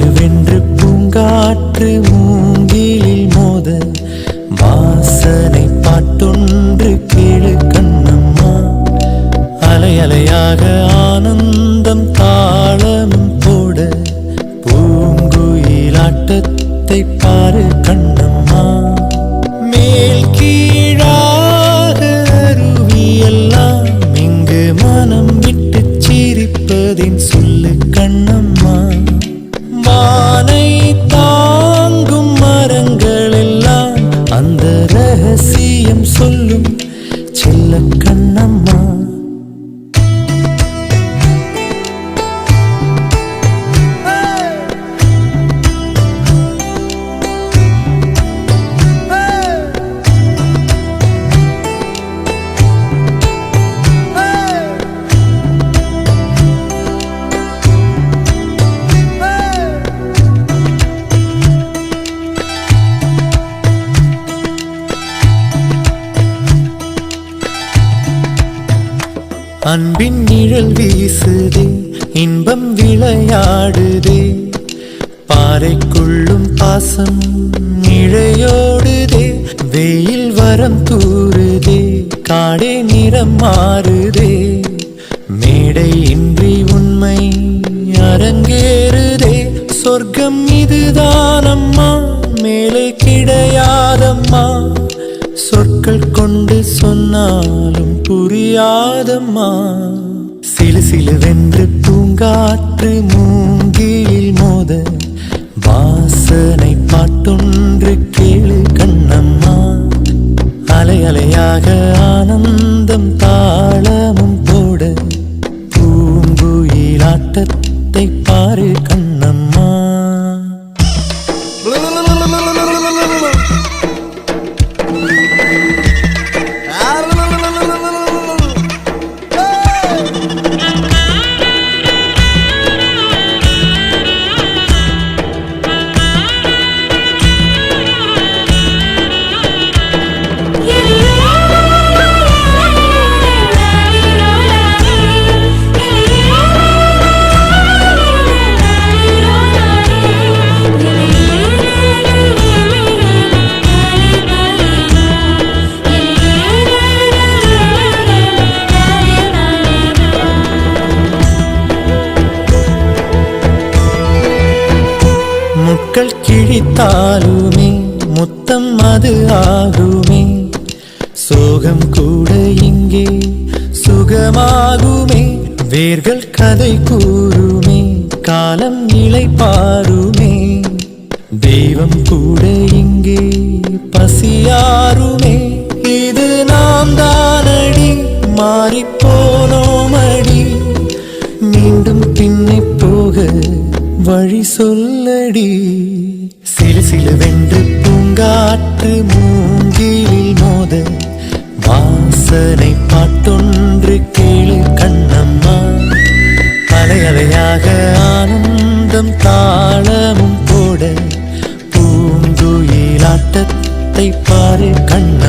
சிலுவென்று பூங்காற்று மூங்கிலில் மோத வாசனை பாட்டொன்று கேளு கண்ணம்மா. அலை அலையாக ஆனந்தம் தாளமும் போட பூங்குயிலாட்டத்தை பாரு கண்ணம்மா. மேல் கீழாக அருவியெல்லாம் இங்கு மனம் விட்டு சிரிப்பதின் சொல்லு கண்ணம்மா. வானை தாங்கும் மரங்கள் எல்லாம் அந்த ரகசியம் சொல்லும் செல்ல கண்ணம்மா. அன்பின் நிழல் வீசுதே, இன்பம் விளையாடுதே, பாறைக்குள்ளும் பாசம் இழையோடுதே. வெயில் வரம் தூறுதே, காடே நிறம் மாறுதே, மேடை இன்றி உண்மை அரங்கேறுதே. சொர்க்கம் இதுதானம்மா, மேலே கிடையாதம்மா, சொற்கள் கொண்டு சொன்னாலும் புரியாதம்மா. சிலு சிலுவென்று பூங்காற்று மூங்கிலில் மோத வாசனை பாட்டொன்று கேளு கண்ணம்மா. அலை அலையாக ஆனந்தம் தாளமும் போட பூங்குயிலாட்டத்தை பாரு கண்ணம்மா. முட்கள் கிழித்தாலுமே முத்தம் அது ஆகுமே, சோகம் கூட இங்கே சுகமாகுமே. வேர்கள் கதை கூறுமே, காலம் இலை பாருமே, தெய்வம் கூட இங்கே பசியாருமே. இது நாம் தானடி, மாறிப்போனோமடி, மீண்டும் பின்னை போக வழி சொல்லடி. சிலு சிலுவென்று பூங்காற்று மூங்கிலில் மோத வாசனை பாட்டொன்று கேளு கண்ணம்மா. அலை அலையாக ஆனந்தம் தாளமும் போட பூங்குயிலாட்டத்தை பாரு கண்ணம்மா.